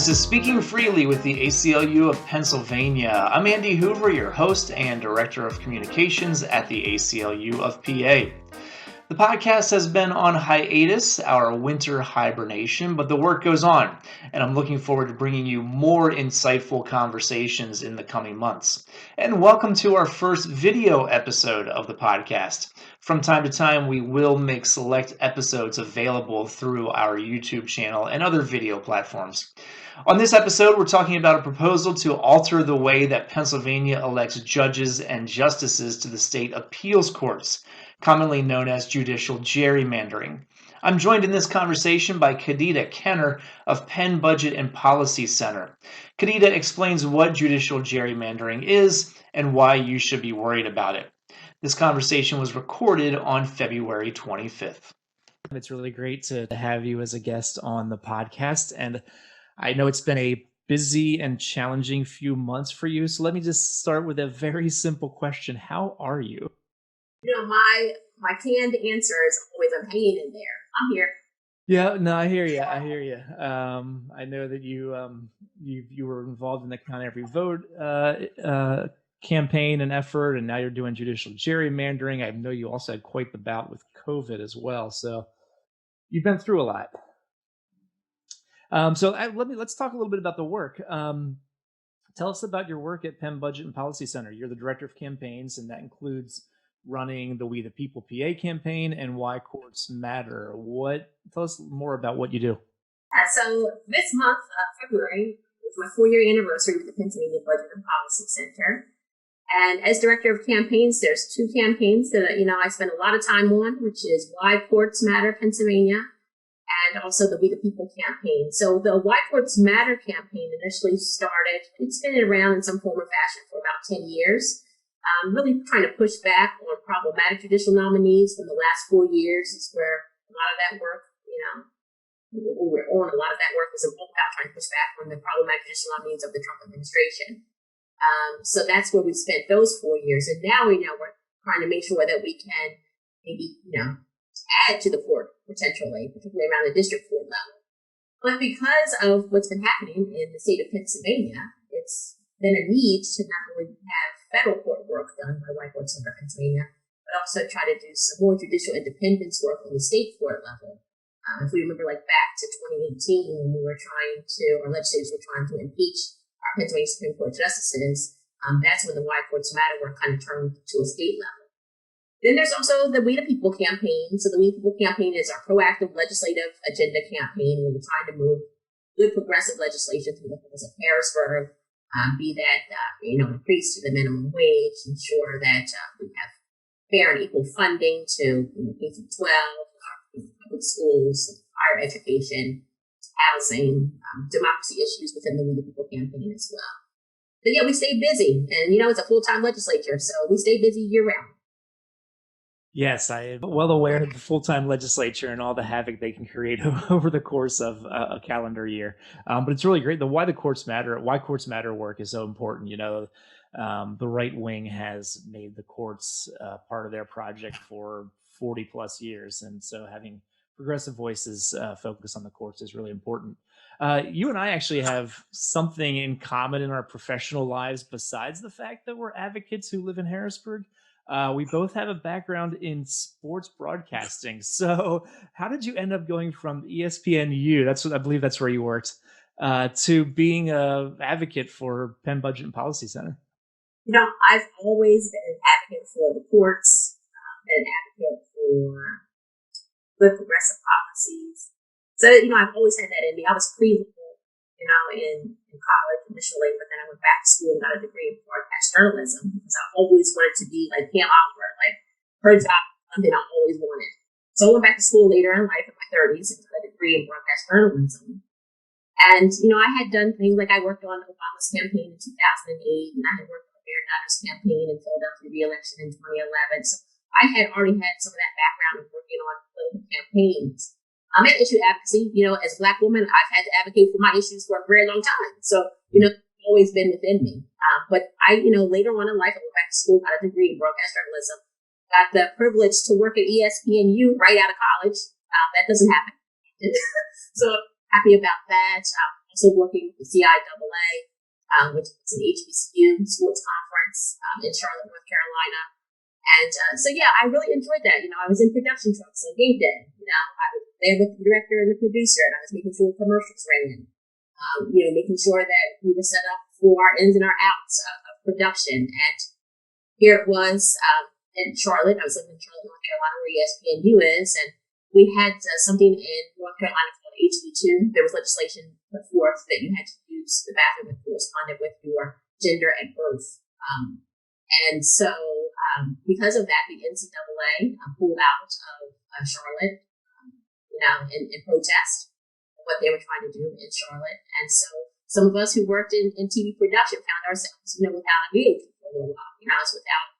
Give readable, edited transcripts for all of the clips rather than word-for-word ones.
This is Speaking Freely with the ACLU of Pennsylvania. I'm Andy Hoover, your host and Director of Communications at the ACLU of PA. The podcast has been on hiatus, our winter hibernation, but the work goes on, and I'm looking forward to bringing you more insightful conversations in the coming months. And welcome to our first video episode of the podcast. From time to time, we will make select episodes available through our YouTube channel and other video platforms. On this episode, we're talking about a proposal to alter the way that Pennsylvania elects judges and justices to the state appeals courts, commonly known as judicial gerrymandering. I'm joined in this conversation by Kadida Kenner of Penn Budget and Policy Center. Kadida explains what judicial gerrymandering is and why you should be worried about it. This conversation was recorded on February 25th. It's really great to have you as a guest on the podcast, and I know it's been a busy and challenging few months for you, so let me just start with a very simple question. How are you? My canned answer is always, I'm hanging in there. I'm here. Yeah, no, I hear you. I know that you were involved in the Count Every Vote campaign and effort, and now you're doing judicial gerrymandering. I know you also had quite the bout with COVID as well, so you've been through a lot. Let's talk a little bit about the work. Tell us about your work at Penn Budget and Policy Center. You're the director of campaigns, and that includes running the We the People PA campaign and Why Courts Matter. Tell us more about what you do. So this month, February, is my 4-year anniversary with the Pennsylvania Budget and Policy Center. And as director of campaigns, there's 2 campaigns that I spend a lot of time on, which is Why Courts Matter Pennsylvania, and also the We the People campaign. So the Why Courts Matter campaign initially started, it's been around in some form or fashion for about 10 years. Really trying to push back on problematic judicial nominees from the last 4 years is where a lot of that work, a lot of that work was about trying to push back on the problematic judicial nominees of the Trump administration. So that's where we spent those 4 years. And now we're trying to make sure that we can maybe, add to the court potentially, particularly around the district court level. But because of what's been happening in the state of Pennsylvania, it's been a need to not only have federal court work done by White Courts Center Pennsylvania, but also try to do some more judicial independence work on the state court level. If we remember back to 2018 when our legislators were trying to impeach our Pennsylvania Supreme Court justices, that's when the Why Courts Matter work kind of turned to a state level. Then there's also the We the People campaign. So the We the People campaign is our proactive legislative agenda campaign where we're trying to move good progressive legislation through the halls of Harrisburg, be that, increase to the minimum wage, ensure that we have fair and equal funding to K-12, public schools, higher education, housing, democracy issues within the We the People campaign as well. But yeah, we stay busy, and it's a full-time legislature, so we stay busy year-round. Yes, I am well aware of the full-time legislature and all the havoc they can create over the course of a calendar year. But it's really great. The Why Courts Matter work is so important. The right wing has made the courts part of their project for 40 plus years. And so having progressive voices focus on the courts is really important. You and I actually have something in common in our professional lives besides the fact that we're advocates who live in Harrisburg. We both have a background in sports broadcasting. So how did you end up going from ESPN I believe that's where you worked, to being an advocate for Penn Budget and Policy Center? I've always been an advocate for the courts, been an advocate for good progressive policies. So, I've always had that in me. I was pre-legal, in college initially, but then I went back to school and got a degree in broadcast journalism because I always wanted to be like Pam Oliver, her job, something I always wanted. So I went back to school later in life in my 30s and got a degree in broadcast journalism. And, I had done things like I worked on Obama's campaign in 2008, and I had worked on Mayor Donner's campaign in Philadelphia re-election in 2011. So I had already had some of that background of working on political campaigns. I'm at issue advocacy. As a Black woman, I've had to advocate for my issues for a very long time. So, it's always been within me. But I, later on in life, I went back to school, got a degree in broadcast journalism, got the privilege to work at ESPN right out of college. That doesn't happen. So happy about that. also working with the CIAA, which is an HBCU sports conference in Charlotte, North Carolina. And I really enjoyed that. I was in production trucks on game day. I was there with the director and the producer, and I was making sure commercials ran. Making sure that we were set up for our ins and our outs of production. And here it was in Charlotte. I was living in Charlotte, North Carolina, where ESPN is, and we had something in North Carolina called HB2. There was legislation put forth that you had to use the bathroom that corresponded with your gender and birth. Because of that, the NCAA pulled out of Charlotte, in protest of what they were trying to do in Charlotte. And so some of us who worked in TV production found ourselves, without a gig for a little while. I was without,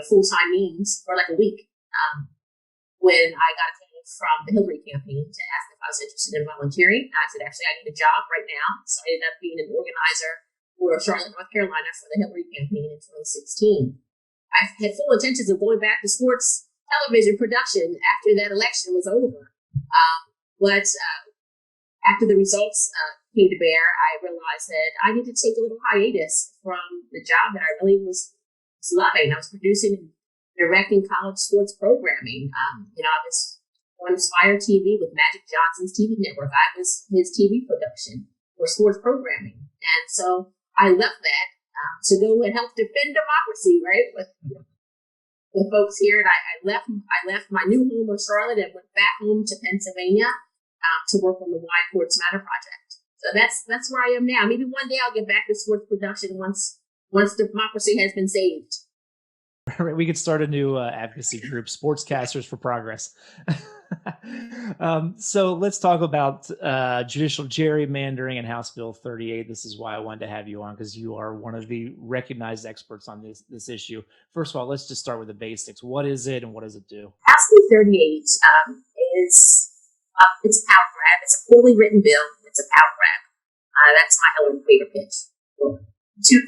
full-time means for like a week. When I got a call from the Hillary campaign to ask if I was interested in volunteering, I said, actually, I need a job right now. So I ended up being an organizer for Charlotte, North Carolina for the Hillary campaign in 2016. I had full intentions of going back to sports television production after that election was over. But after the results came to bear, I realized that I needed to take a little hiatus from the job that I really was loving. I was producing and directing college sports programming. I was on Aspire TV with Magic Johnson's TV network. I was his TV production for sports programming. And so I left that to go and help defend democracy, right? With folks here. And I left my new home in Charlotte and went back home to Pennsylvania to work on the Why Courts Matter project. So that's where I am now. Maybe one day I'll get back to sports production once democracy has been saved. We could start a new advocacy group, Sportscasters for Progress. So let's talk about judicial gerrymandering and House Bill 38. This is why I wanted to have you on, because you are one of the recognized experts on this issue. First of all, let's just start with the basics. What is it and what does it do? House Bill 38 is it's a power grab. It's a poorly written bill. It's a power grab. That's my elevator pitch.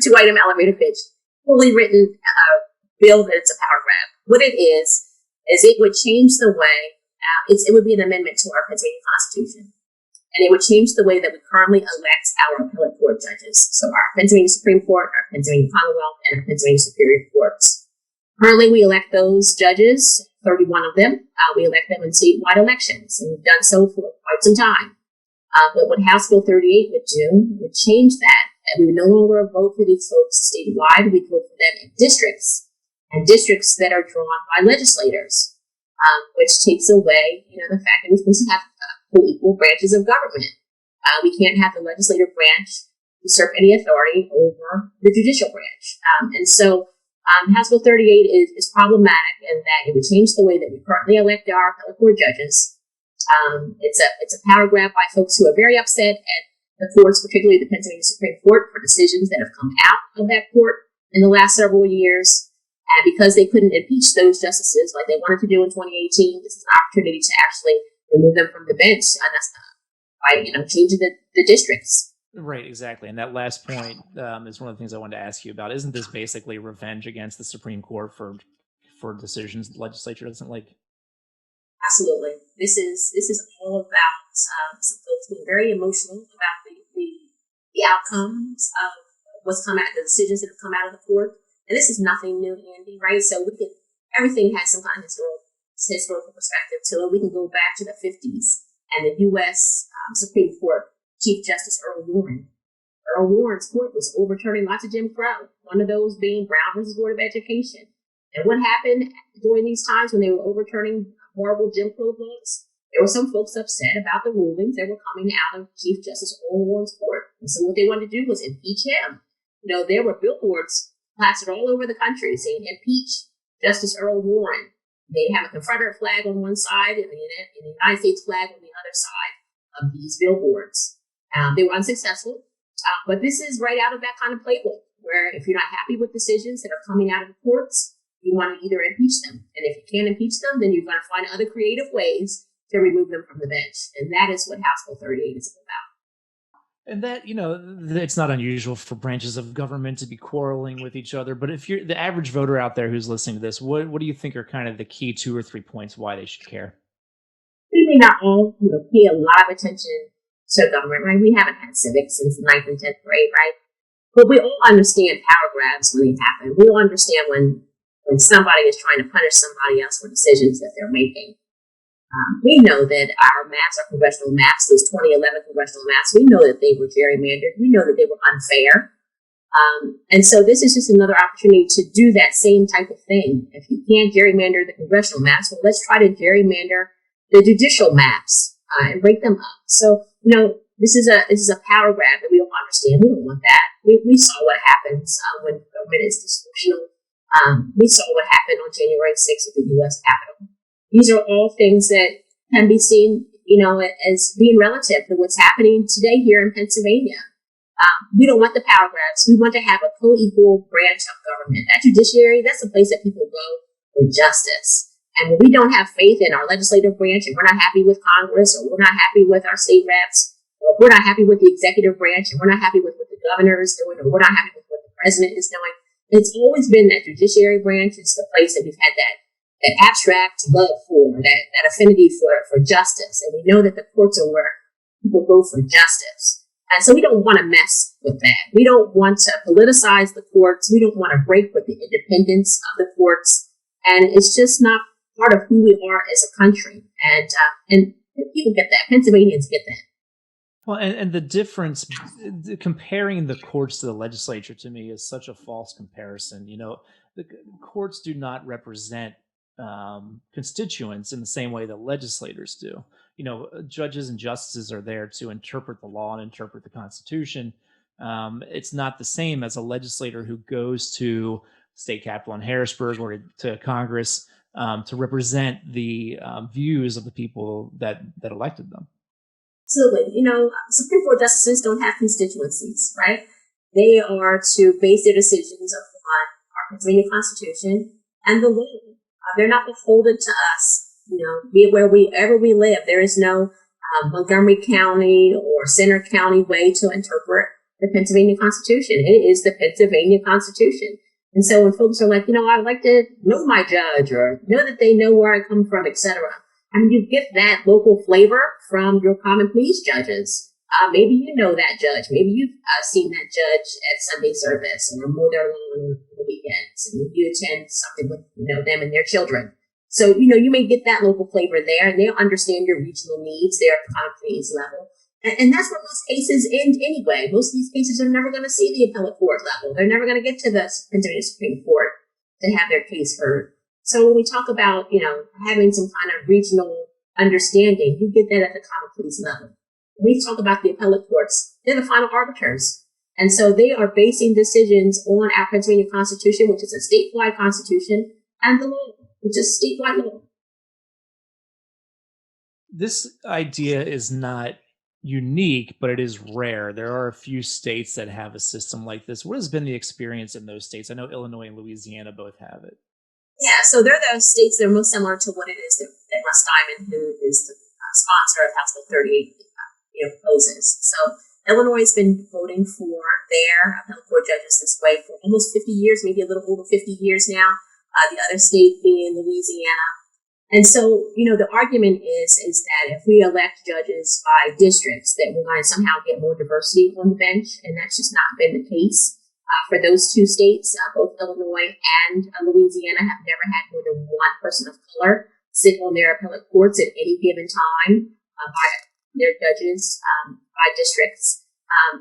Two-item elevator pitch. Poorly written bill that it's a power grab. What it is it would change the way, it would be an amendment to our Pennsylvania Constitution. And it would change the way that we currently elect our appellate court judges. So our Pennsylvania Supreme Court, our Pennsylvania Commonwealth, and our Pennsylvania Superior Courts. Currently, we elect those judges, 31 of them. We elect them in statewide elections, and we've done so for quite some time. But what House Bill 38 would do would change that. And we would no longer vote for these folks statewide. We'd vote for them in districts. And districts that are drawn by legislators, which takes away, the fact that we're supposed to have equal branches of government. We can't have the legislative branch usurp any authority over the judicial branch. And so House Bill 38 is problematic in that it would change the way that we currently elect our appellate court judges. It's a power grab by folks who are very upset at the courts, particularly the Pennsylvania Supreme Court, for decisions that have come out of that court in the last several years. And because they couldn't impeach those justices like they wanted to do in 2018, this is an opportunity to actually remove them from the bench by changing the districts. Right, exactly. And that last point is one of the things I wanted to ask you about. Isn't this basically revenge against the Supreme Court for decisions the legislature doesn't like? Absolutely. This is all about some folks being very emotional about the outcomes of what's come out, the decisions that have come out of the court. And this is nothing new, Andy, right? So everything has some kind of historical perspective to it. We can go back to the 50s and the U.S. Supreme Court Chief Justice Earl Warren. Earl Warren's court was overturning lots of Jim Crow, one of those being Brown versus Board of Education. And what happened during these times when they were overturning horrible Jim Crow laws? There were some folks upset about the rulings that were coming out of Chief Justice Earl Warren's court. And so what they wanted to do was impeach him. There were billboards plastered all over the country saying, impeach Justice Earl Warren. They have a Confederate flag on one side and the United States flag on the other side of these billboards. They were unsuccessful, but this is right out of that kind of playbook, where if you're not happy with decisions that are coming out of the courts, you want to either impeach them. And if you can't impeach them, then you're going to find other creative ways to remove them from the bench. And that is what House Bill 38 is about. And that, it's not unusual for branches of government to be quarreling with each other. But if you're the average voter out there who's listening to this, what do you think are kind of the key 2 or 3 points why they should care? We may not all pay a lot of attention to government, right? We haven't had civics since the 9th and 10th grade, right? But we all understand power grabs when they happen. We all understand when somebody is trying to punish somebody else for decisions that they're making. We know that our maps, our congressional maps, those 2011 congressional maps, we know that they were gerrymandered. We know that they were unfair. And so this is just another opportunity to do that same type of thing. If you can't gerrymander the congressional maps, well, let's try to gerrymander the judicial maps and break them up. So, this is a power grab that we all understand. We don't want that. We saw what happens when government is dysfunctional. We saw what happened on January 6th at the U.S. Capitol. These are all things that can be seen, as being relative to what's happening today here in Pennsylvania. We don't want the power grabs. We want to have a co-equal branch of government. That judiciary, that's a place that people go for justice. And when we don't have faith in our legislative branch and we're not happy with Congress, or we're not happy with our state reps, or we're not happy with the executive branch, and we're not happy with what the governor is doing, or we're not happy with what the president is doing, it's always been that judiciary branch. It's the place that we've had that abstract love for, that affinity for justice. And we know that the courts are where people go for justice. And so we don't want to mess with that. We don't want to politicize the courts. We don't want to break with the independence of the courts. And it's just not part of who we are as a country. And people get that. Pennsylvanians get that. Well, and the difference, comparing the courts to the legislature, to me, is such a false comparison. The courts do not represent constituents in the same way that legislators do. Judges and justices are there to interpret the law and interpret the Constitution. It's not the same as a legislator who goes to state capitol in Harrisburg or to Congress to represent the views of the people that elected them. Absolutely. Supreme Court justices don't have constituencies, right? They are to base their decisions upon our Pennsylvania Constitution and the law. They're not beholden to us. Be it wherever we live, there is no Montgomery County or Center County way to interpret the Pennsylvania Constitution. It is the Pennsylvania Constitution. And so when folks are like, I would like to know my judge, or know that they know where I come from, etc. You get that local flavor from your common pleas judges. Maybe you know that judge. Maybe you've seen that judge at Sunday service or mow their lawn on the weekends. And you attend something with them and their children. So, you may get that local flavor there, and they'll understand your regional needs there at the common pleas level. And that's where most cases end anyway. Most of these cases are never going to see the appellate court level. They're never going to get to the Pennsylvania Supreme Court to have their case heard. So when we talk about, having some kind of regional understanding, you get that at the common pleas level. When we talk about the appellate courts, they're the final arbiters. And so they are basing decisions on our Pennsylvania Constitution, which is a statewide constitution, and the law, which is statewide law. This idea is not unique, but it is rare. There are a few states that have a system like this. What has been the experience in those states? I know Illinois and Louisiana both have it. Yeah, so they're the states that are most similar to what it is that Russ Diamond, who is the sponsor of House Bill 38, proposes. So Illinois has been voting for their appellate court judges this way for almost 50 years, maybe a little over 50 years now. The other state being Louisiana. And so, the argument is that if we elect judges by districts, that we're going to somehow get more diversity on the bench, and that's just not been the case. For those two states, both Illinois and Louisiana have never had more than one person of color sit on their appellate courts at any given time by their judges by districts.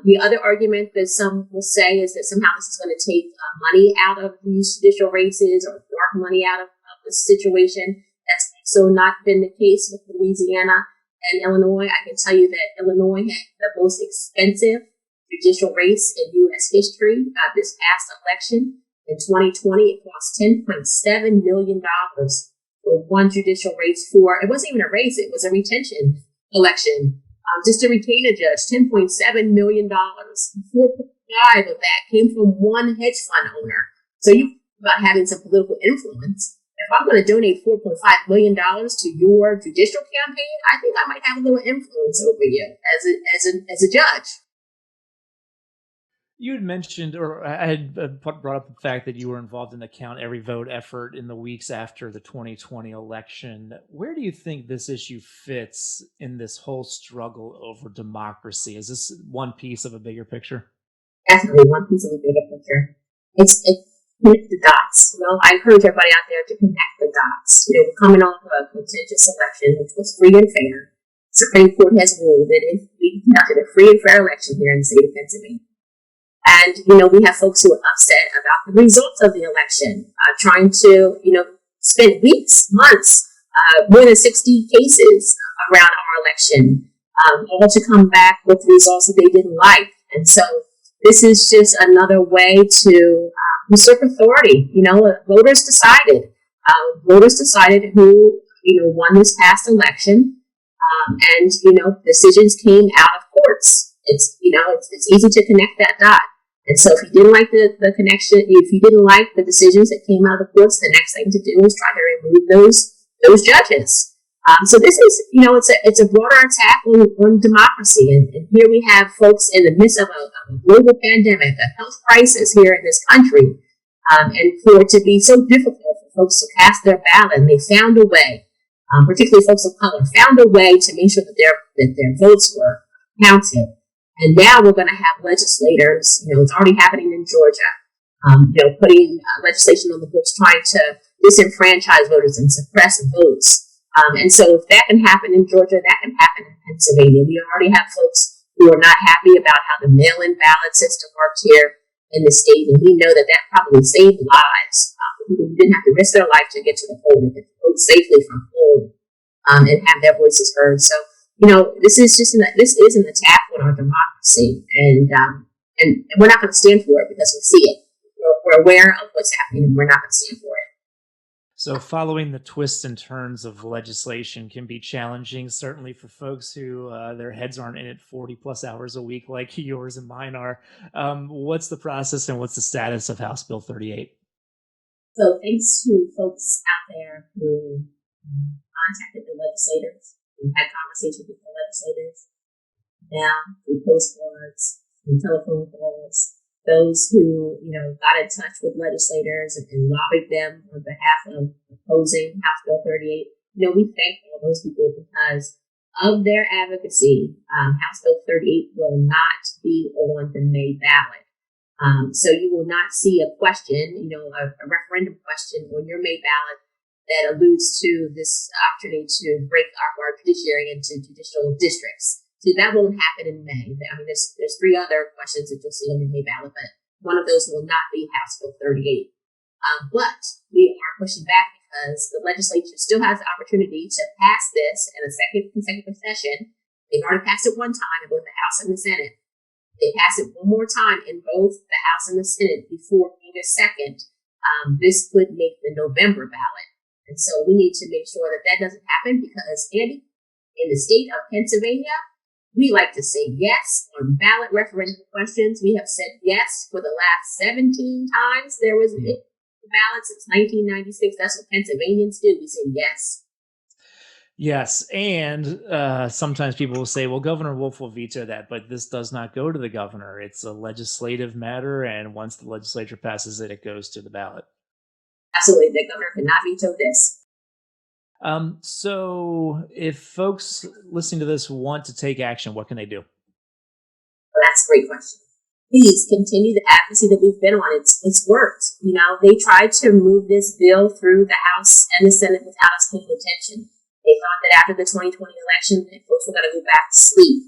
The other argument that some will say is that somehow this is going to take money out of these judicial races or dark money out of the situation. That's also not been the case with Louisiana and Illinois. I can tell you that Illinois had the most expensive judicial race in U.S. history this past election. In 2020, it cost $10.7 million for one judicial race for, it wasn't even a race, it was a retention election. Just to retain a judge, $10.7 million. 4.5 of that came from one hedge fund owner. So you about having some political influence. If I'm going to donate $4.5 million to your judicial campaign, I think I might have a little influence over you as a judge. You had mentioned, or I had brought up the fact that you were involved in the count every vote effort in the weeks after the 2020 election. Where do you think this issue fits in this whole struggle over democracy? Is this one piece of a bigger picture? Definitely one piece of the bigger picture. It's connect the dots. I encourage everybody out there to connect the dots. We're coming off of a contentious election, which was free and fair. Supreme Court has ruled that if we conducted a free and fair election here in the state of Pennsylvania. And, we have folks who are upset about the results of the election, trying to, spend weeks, months, more than 60 cases around our election, all to come back with results that they didn't like. And so this is just another way to usurp authority. Voters decided. Voters decided who, won this past election. And, decisions came out of courts. It's easy to connect that dot. And so if you didn't like the connection, if you didn't like the decisions that came out of the courts, the next thing to do is try to remove those judges. So this is, it's a broader attack on democracy. And here we have folks in the midst of a global pandemic, a health crisis here in this country. And for it to be so difficult for folks to cast their ballot, and they found a way, particularly folks of color, found a way to make sure that their votes were counted. And now we're going to have legislators, it's already happening in Georgia, putting legislation on the books trying to disenfranchise voters and suppress votes. And so if that can happen in Georgia, that can happen in Pennsylvania. We already have folks who are not happy about how the mail-in ballot system worked here in the state. And we know that probably saved lives. People who didn't have to risk their life to get to the poll, they could vote safely from home and have their voices heard. So, this is an attack on our democracy, and we're not going to stand for it because we see it. We're aware of what's happening, and we're not going to stand for it. So following the twists and turns of legislation can be challenging, certainly for folks who their heads aren't in it 40 plus hours a week like yours and mine are. What's the process and what's the status of House Bill 38? So thanks to folks out there who contacted the legislators, we had conversations with the legislators, now through postcards and telephone calls, those who, got in touch with legislators and lobbied them on behalf of opposing House Bill 38. We thank all those people because of their advocacy. House Bill 38 will not be on the May ballot. So you will not see a question, a referendum question on your May ballot that alludes to this opportunity to break our judiciary into judicial districts. So that won't happen in May. I mean, there's three other questions that you'll see on the May ballot, but one of those will not be House Bill 38. But we are pushing back because the legislature still has the opportunity to pass this in a second consecutive session. They've already passed it one time in both the House and the Senate. They pass it one more time in both the House and the Senate before August 2nd. This could make the November ballot. And so we need to make sure that doesn't happen because, Andy, in the state of Pennsylvania, we like to say yes on ballot referendum questions. We have said yes for the last 17 times there was a ballot since 1996. That's what Pennsylvanians do. We say yes. Yes, and sometimes people will say, well, Governor Wolf will veto that, but this does not go to the governor. It's a legislative matter, and once the legislature passes it, it goes to the ballot. Absolutely. The governor cannot veto this. So if folks listening to this want to take action, what can they do? Well, that's a great question. Please continue the advocacy that we've been on. It's worked. They tried to move this bill through the House and the Senate without us paying attention. They thought that after the 2020 election, that folks were going to go back to sleep.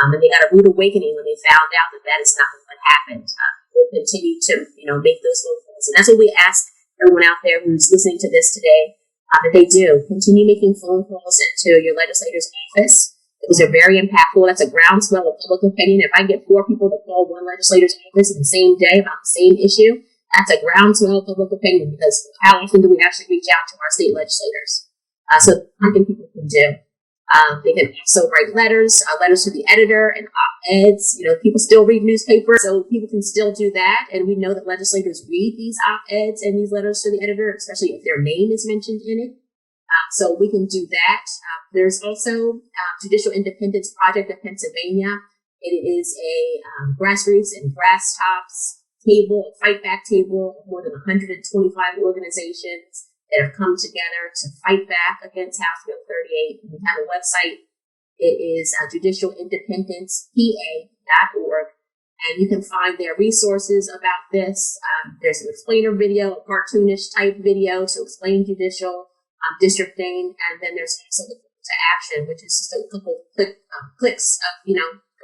And they got a rude awakening when they found out that is not what happened. We'll continue to, make those phone calls. And that's what we ask everyone out there who's listening to this today, that they do. Continue making phone calls into your legislator's office. Those are very impactful. That's a groundswell of public opinion. If I get 4 people to call one legislator's office in the same day about the same issue, that's a groundswell of public opinion because how often do we actually reach out to our state legislators? So something people can do. They can also write letters to the editor and op-eds. People still read newspapers, so people can still do that. And we know that legislators read these op-eds and these letters to the editor, especially if their name is mentioned in it. So we can do that. There's also Judicial Independence Project of Pennsylvania. It is a grassroots and grass tops table, fight back table of more than 125 organizations that have come together to fight back against House Bill 38. We have a website. It is judicialindependencepa.org. And you can find their resources about this. There's an explainer video, a cartoonish type video to explain judicial districting. And then there's also the call to action, which is just a couple clicks of,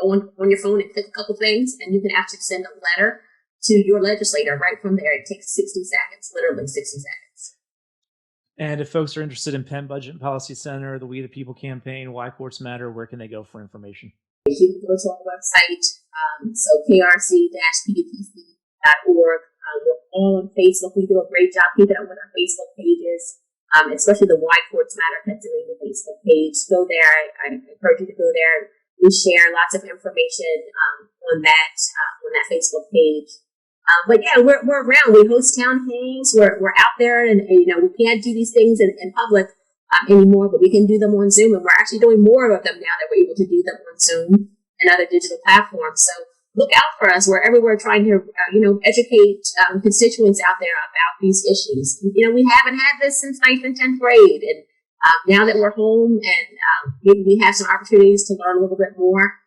go on your phone and click a couple things, and you can actually send a letter to your legislator right from there. It takes 60 seconds, literally 60 seconds. And if folks are interested in Penn Budget and Policy Center, the We the People campaign, Why Courts Matter, where can they go for information? You can go to our website, so krc-pdpc.org. We're all on Facebook. We do a great job keeping up with our Facebook pages, especially the Why Courts Matter Pennsylvania Facebook page. Go there. I encourage you to go there. We share lots of information on that Facebook page. But yeah, we're around. We host town halls. We're out there, and we can't do these things in public anymore, but we can do them on Zoom, and we're actually doing more of them now that we're able to do them on Zoom and other digital platforms. So look out for us. We're everywhere trying to educate constituents out there about these issues. We haven't had this since 9th and 10th grade, and now that we're home and maybe we have some opportunities to learn a little bit more,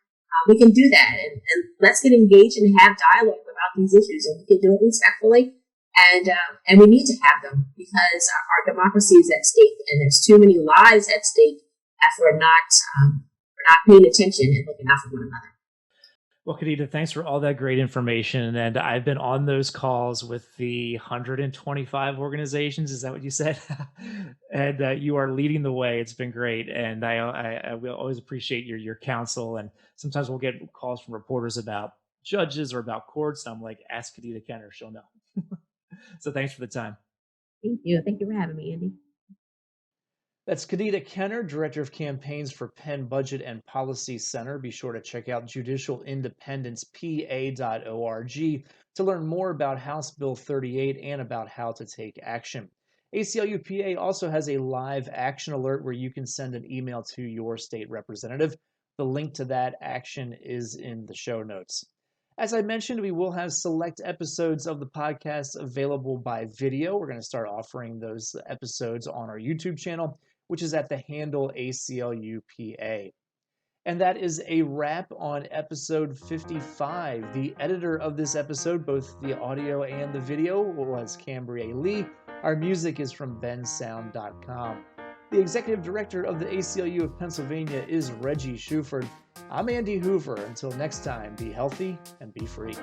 we can do that, and let's get engaged and have dialogue about these issues, and we can do it respectfully, and we need to have them because our democracy is at stake, and there's too many lives at stake if we're not paying attention and looking out for one another. Well, Kadida, thanks for all that great information. And I've been on those calls with the 125 organizations. Is that what you said? And you are leading the way. It's been great. And I will always appreciate your counsel. And sometimes we'll get calls from reporters about judges or about courts. And I'm like, ask Kadida Kenner. She'll know. So thanks for the time. Thank you. Thank you for having me, Andy. That's Kadida Kenner, Director of Campaigns for Penn Budget and Policy Center. Be sure to check out judicialindependencepa.org to learn more about House Bill 38 and about how to take action. ACLU-PA also has a live action alert where you can send an email to your state representative. The link to that action is in the show notes. As I mentioned, we will have select episodes of the podcast available by video. We're going to start offering those episodes on our YouTube channel, which is at the handle ACLU-PA. And that is a wrap on episode 55. The editor of this episode, both the audio and the video, was Cambria Lee. Our music is from bensound.com. The executive director of the ACLU of Pennsylvania is Reggie Shuford. I'm Andy Hoover. Until next time, be healthy and be free.